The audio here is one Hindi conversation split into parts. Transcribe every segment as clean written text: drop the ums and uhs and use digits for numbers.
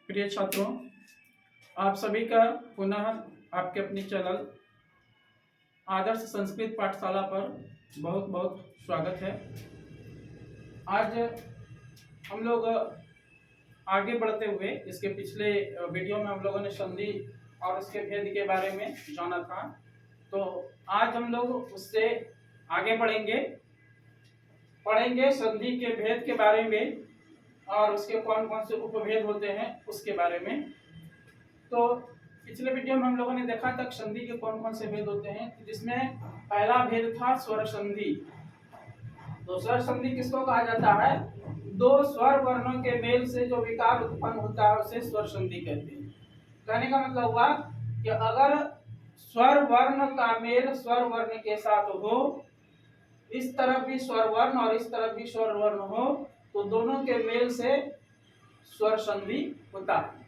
प्रिय छात्रों, आप सभी का पुनः आपके अपने चैनल आदर्श संस्कृत पाठशाला पर बहुत बहुत स्वागत है। आज हम लोग आगे बढ़ते हुए इसके पिछले वीडियो में हम लोगों ने संधि और उसके भेद के बारे में जाना था, तो आज हम लोग उससे आगे पढ़ेंगे संधि के भेद के बारे में और उसके कौन कौन से उपभेद होते हैं उसके बारे में। तो पिछले वीडियो में हम लोगों ने देखा तक संधि के कौन कौन से भेद होते हैं, जिसमें पहला भेद था स्वर संधि। तो स्वर संधि किसको कहा जाता है? दो स्वर वर्णों के मेल से जो विकार उत्पन्न होता है उसे स्वर संधि कहते हैं। कहने का मतलब हुआ कि अगर स्वर वर्ण का मेल स्वर वर्ण के साथ हो, इस तरफ भी स्वर वर्ण और इस तरफ भी स्वर वर्ण हो, तो दोनों के मेल से स्वर संधि होता है।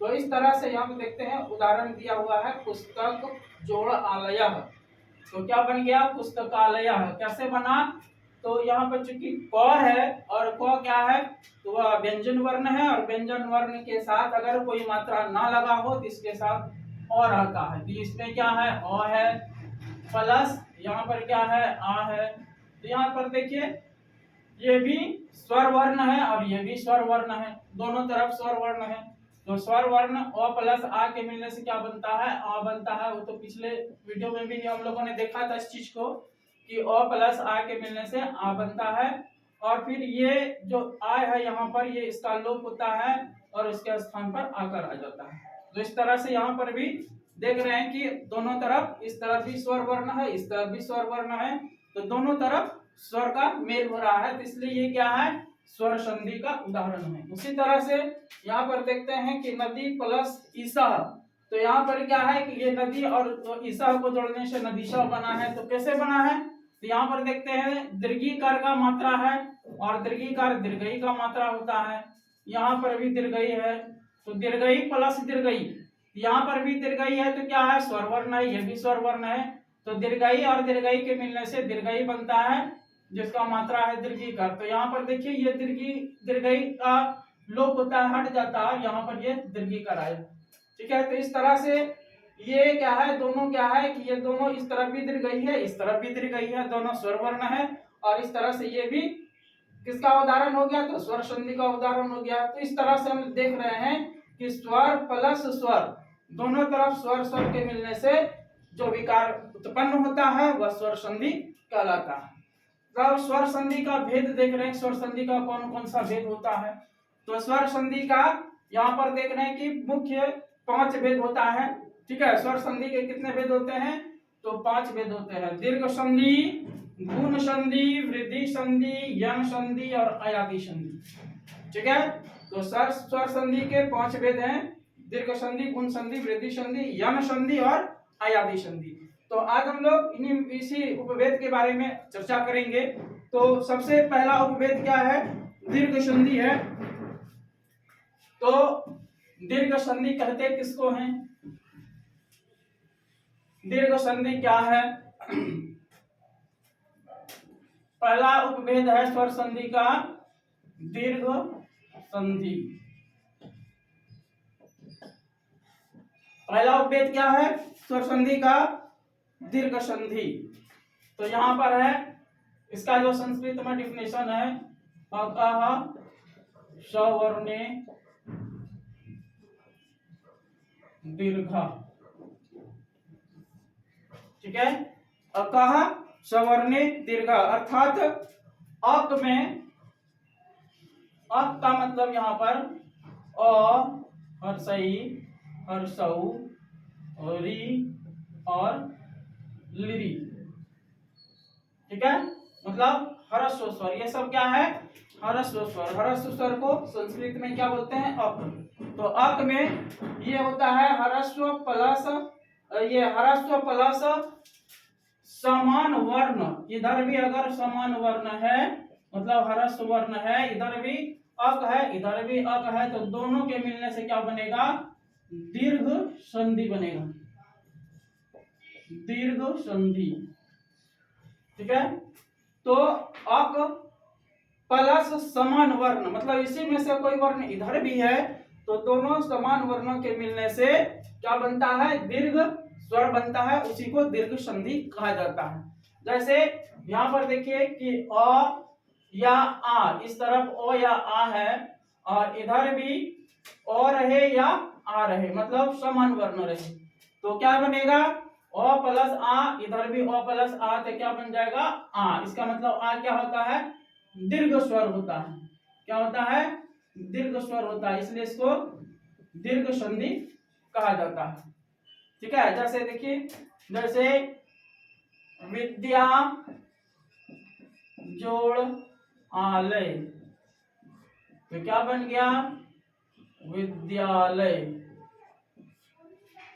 तो इस तरह से यहाँ पे देखते हैं, उदाहरण दिया हुआ है पुस्तक जोड़ आलय। तो क्या बन गया? पुस्तकालय। कैसे बना? तो यहाँ पर चूंकि क है और क क्या है, तो वह व्यंजन वर्ण है और व्यंजन वर्ण के साथ अगर कोई मात्रा ना लगा हो तो इसके साथ और आता है। तो इसमें क्या है? अ है प्लस यहाँ पर क्या है? आ है। तो यहाँ पर देखिए ये भी स्वर वर्ण है और ये भी स्वर वर्ण है, दोनों तरफ स्वर वर्ण है। तो स्वर वर्ण अ प्लस आ के मिलने से क्या बनता है? आ बनता है। वो तो पिछले वीडियो में भी हम लोगों ने देखा था इस चीज को कि अ प्लस आ के मिलने से आ बनता है। और फिर ये जो आ है यहाँ पर, ये इसका लोप होता है और इसके स्थान पर आकर आ जाता है। तो इस तरह से यहाँ पर भी देख रहे हैं कि दोनों तरफ, इस तरफ भी स्वर वर्ण है, इस तरफ भी स्वर वर्ण है, तो दोनों तरफ स्वर का मेल हो रहा है, तो इसलिए ये क्या है? स्वर संधि का उदाहरण है। उसी तरह से यहाँ पर देखते हैं कि नदी प्लस ईसा। तो यहाँ पर क्या है कि ये नदी और ईसा को जोड़ने से नदीशा बना है। तो कैसे बना है? तो यहाँ पर देखते हैं दीर्घीकार का मात्रा है और दीर्घीकार दीर्घई का मात्रा होता है। यहाँ पर भी दीर्घई है, तो दीर्घई प्लस दीर्घई। यहाँ पर भी दीर्घई है, तो क्या है? स्वर वर्ण है, ये भी स्वर वर्ण है। तो दीर्घई और दीर्घई के मिलने से दीर्घई बनता है, जिसका मात्रा है दीर्घीकार। तो यहाँ पर देखिए ये दीर्घई का लोप होता है, हट जाता है, यहाँ पर ये दीर्घीकार आया। ठीक है, तो इस तरह से ये क्या है? दोनों क्या है कि ये दोनों इस तरफ भी दीर्घई है, इस तरफ भी दीर्घई है, दोनों स्वर वर्ण है। और इस तरह से ये भी किसका उदाहरण हो गया? तो स्वर संधि का उदाहरण हो गया। तो इस तरह से हम देख रहे हैं कि स्वर प्लस स्वर, दोनों तरफ स्वर स्वर के मिलने से जो विकार उत्पन्न होता है वह स्वर संधि कहलाता है। तो स्वर संधि का भेद देख रहे हैं, स्वर संधि का कौन कौन सा भेद होता है। तो स्वर संधि का यहाँ पर देख रहे हैं कि मुख्य 5 भेद होता है। ठीक है, स्वर संधि के कितने भेद होते हैं? तो 5 भेद होते हैं। दीर्घ संधि, गुण संधि, वृद्धि संधि, यम संधि और अयादि संधि। ठीक है, तो स्वर संधि के 5 भेद हैं: दीर्घ संधि, गुण संधि, वृद्धि संधि, यम संधि और अयादि संधि। तो आज हम लोग इसी उपभेद के बारे में चर्चा करेंगे। तो सबसे पहला उपभेद क्या है? दीर्घ संधि है। तो दीर्घ संधि कहते किसको हैं? दीर्घ संधि क्या है? पहला उपभेद है स्वर संधि का दीर्घ संधि। पहला उपभेद क्या है? स्वर संधि का दीर्घ संधि। तो यहाँ पर है इसका जो संस्कृत में डिफिनेशन है, अकः सवर्णे दीर्घ। ठीक है, अकः सवर्णे दीर्घ अर्थात अक में, अक का मतलब यहाँ पर अ, हर्षई, हर्षऊ, री और लिरी। ठीक है, मतलब ह्रस्व स्वर, ये सब क्या है? ह्रस्व स्वर। ह्रस्व स्वर को संस्कृत में क्या बोलते हैं? अक। तो अक में ये होता है ह्रस्व प्लस, ये ह्रस्व प्लस समान वर्ण। इधर भी अगर समान वर्ण है, मतलब ह्रस्व वर्ण है, इधर भी अक है, इधर भी अक है, तो दोनों के मिलने से क्या बनेगा? दीर्घ संधि बनेगा, दीर्घ संधि। ठीक है, तो अक प्लस समान वर्ण, मतलब इसी में से कोई वर्ण इधर भी है तो दोनों समान वर्णों के मिलने से क्या बनता है, दीर्घ स्वर बनता है, उसी को दीर्घ संधि कहा जाता है। जैसे यहाँ पर देखिए कि अ या आ, इस तरफ ओ या आ है और इधर भी ओ रहे या आ रहे, मतलब समान वर्ण रहे, तो क्या बनेगा, ओ प्लस आ, इधर भी ओ प्लस आ, तो क्या बन जाएगा आ। इसका मतलब आ क्या होता है, दीर्घ स्वर होता है। क्या होता है, दीर्घ स्वर होता है, इसलिए इसको दीर्घ संधि कहा जाता है। ठीक है, जैसे देखिए, जैसे विद्या जोड़ आलय, तो क्या बन गया, विद्यालय।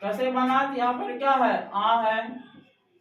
कैसे बना, यहाँ पर क्या है, आ है,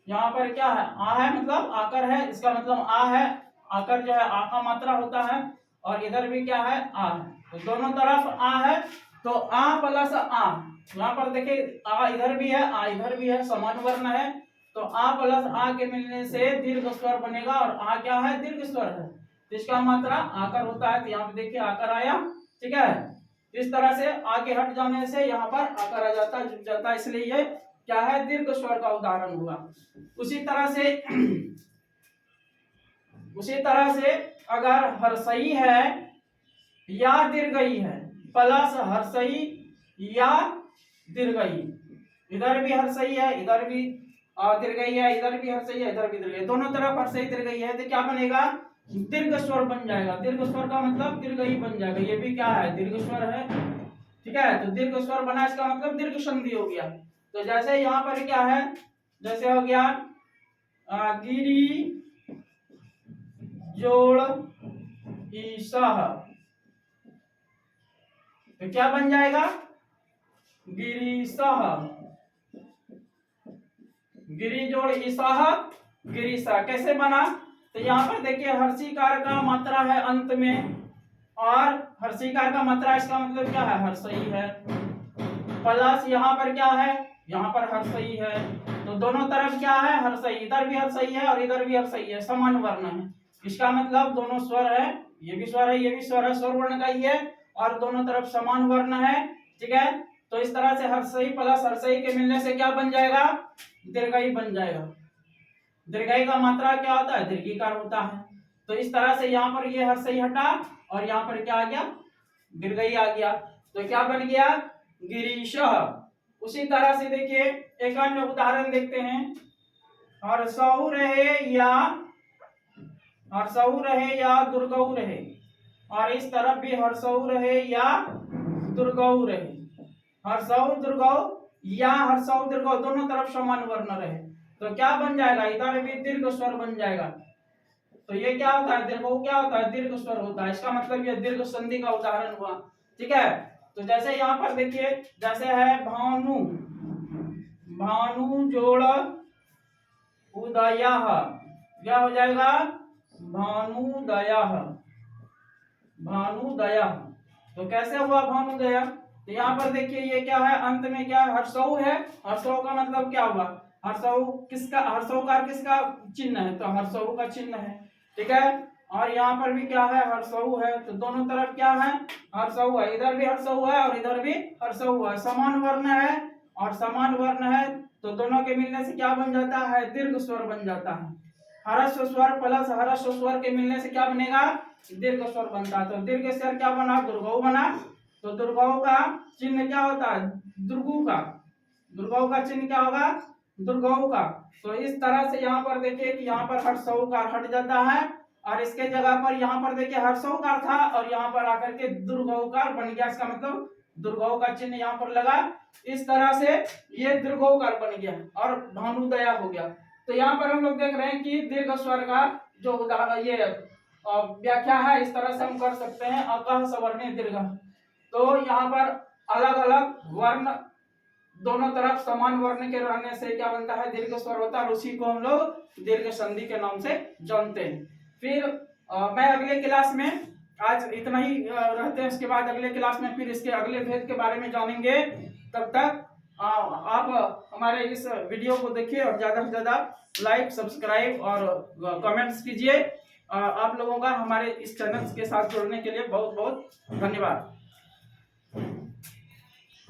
यहाँ पर क्या है, आ है मतलब आकर है, इसका मतलब आ है, आकर जो है आ का मात्रा होता है, और इधर भी क्या है, आ है, तो दोनों तरफ आ है, तो आ प्लस आ, यहाँ पर देखिए आ इधर भी है, आ इधर भी है, समान वर्ण है, तो आ प्लस आ के मिलने से दीर्घ स्वर बनेगा, और आ क्या है, दीर्घ स्वर है, जिसका मात्रा आकर होता है, तो यहाँ पे देखिए आकर आया। ठीक है, इस तरह से आगे हट जाने से यहाँ पर आकर आ जाता है, झुक जाता है, इसलिए ये क्या है, दीर्घ स्वर का उदाहरण हुआ। उसी तरह से अगर हर्षई है या दीर्घई है, प्लस हर्षई या दीर्घई, इधर भी हर्षई है, इधर भी दीर्घई है, इधर भी हर्षई है, इधर भी दीर्घई, दोनों तरफ हर्षई दीर्घई है, तो क्या बनेगा, दीर्घ स्वर बन जाएगा। दीर्घ स्वर का मतलब दीर्घई बन जाएगा, ये भी क्या है, दीर्घ स्वर है। ठीक है, तो दीर्घ स्वर बना, इसका मतलब दीर्घ संधि हो गया। तो जैसे यहाँ पर क्या है, जैसे हो गया गिरी जोड़ ईसाह, तो क्या बन जाएगा, गिरीसाह। गिरी जोड़ ईसाह, गिरीसा कैसे बना, तो यहाँ पर देखिए हर्षिकार का मात्रा है अंत में, और हर्षिकार का मात्रा, इसका मतलब क्या है, हर्षई है, प्लस यहाँ पर क्या है, यहाँ पर हर्षई है, तो दोनों तरफ क्या है, हर्षई, इधर भी हर्षई है और इधर भी हर्षई है, समान वर्ण है, इसका मतलब दोनों स्वर है, ये भी स्वर है, ये भी स्वर है, स्वर वर्ण का ही है, और दोनों तरफ समान वर्ण है। ठीक है, तो इस तरह से हर्षई प्लस हर्षई के मिलने से क्या बन जाएगा, दीर्घई बन जाएगा। दीर्घई का मात्रा क्या होता है, दीर्घिकार होता है, तो इस तरह से यहाँ पर ये हर्षई हटा और यहाँ पर क्या आ गया, दीर्घई आ गया, तो क्या बन गया, गिरीशः। उसी तरह से देखिए एक अन्य उदाहरण देखते हैं, हर्षऊ रहे या दुर्गऊ रहे, और इस तरफ भी हर्षऊ रहे या दुर्गऊ रहे, हर्षऊ दुर्गऊ या हर्षऊ दुर्गऊ, दोनों तरफ समान वर्ण रहे, तो क्या बन जाएगा, इधर भी दीर्घ स्वर बन जाएगा। तो ये क्या होता है, दीर्घऊ क्या होता है, दीर्घ स्वर होता है, इसका मतलब ये दीर्घ संधि का उदाहरण हुआ। ठीक है, तो जैसे यहाँ पर देखिए, जैसे है भानु, भानु जोड़ उदया, क्या हो जाएगा, भानुदया, भानुदया, तो कैसे हुआ भानुदया, तो यहाँ पर देखिए ये क्या है, अंत में क्या है, हर्षऊ है, हर्षऊ का मतलब क्या हुआ, हर्षऊ किसका, हर्षऊकार किसका चिन्ह है, तो हर्षऊ का चिन्ह है। ठीक है, और यहाँ पर भी क्या है, हर्षऊ है, तो दोनों तरफ क्या है, हर्षऊ है, इधर भी हर्षऊ है और इधर भी हर्षऊ है, समान वर्ण है, और समान वर्ण है, तो दोनों के मिलने से क्या बन जाता है, दीर्घ स्वर बन जाता है। हर्ष स्वर प्लस हर्ष स्वर के मिलने से क्या बनेगा, दीर्घ स्वर बनता है, तो दीर्घ स्वर क्या बना, दुर्गऊ बना, तो दुर्गऊ का चिन्ह क्या होता है, दुर्गु का, दुर्गऊ का चिन्ह क्या होगा, दुर्गऊ का। तो इस तरह से यहाँ पर देखिए कि यहाँ पर हर्षऊकार हट जाता है, और इसके जगह पर यहाँ पर देखिए हर्षऊकार था और यहाँ पर आकर के दुर्गऊकार बन गया, इसका मतलब दुर्गऊ का चिन्ह यहाँ पर लगा, इस तरह से ये दीर्घऊकार बन गया और भानुदया हो गया। तो यहाँ पर हम लोग देख रहे हैं कि दीर्घ स्वर का जो उदाहरण ये व्याख्या है, इस तरह से हम कर सकते हैं, अकह सवर्णी दीर्घ। तो यहाँ पर अलग अलग वर्ण दोनों तरफ समान वर्ण के रहने से क्या बनता है, दीर्घ स्वर होता है, और उसी को हम लोग दीर्घ संधि के नाम से जानते हैं। फिर मैं अगले क्लास में, आज इतना ही रहते हैं, इसके बाद अगले क्लास में फिर इसके अगले भेद के बारे में जानेंगे। तब तक आप हमारे इस वीडियो को देखिए और ज़्यादा से ज़्यादा लाइक, सब्सक्राइब और कमेंट्स कीजिए। आप लोगों का हमारे इस चैनल के साथ जुड़ने के लिए बहुत बहुत धन्यवाद।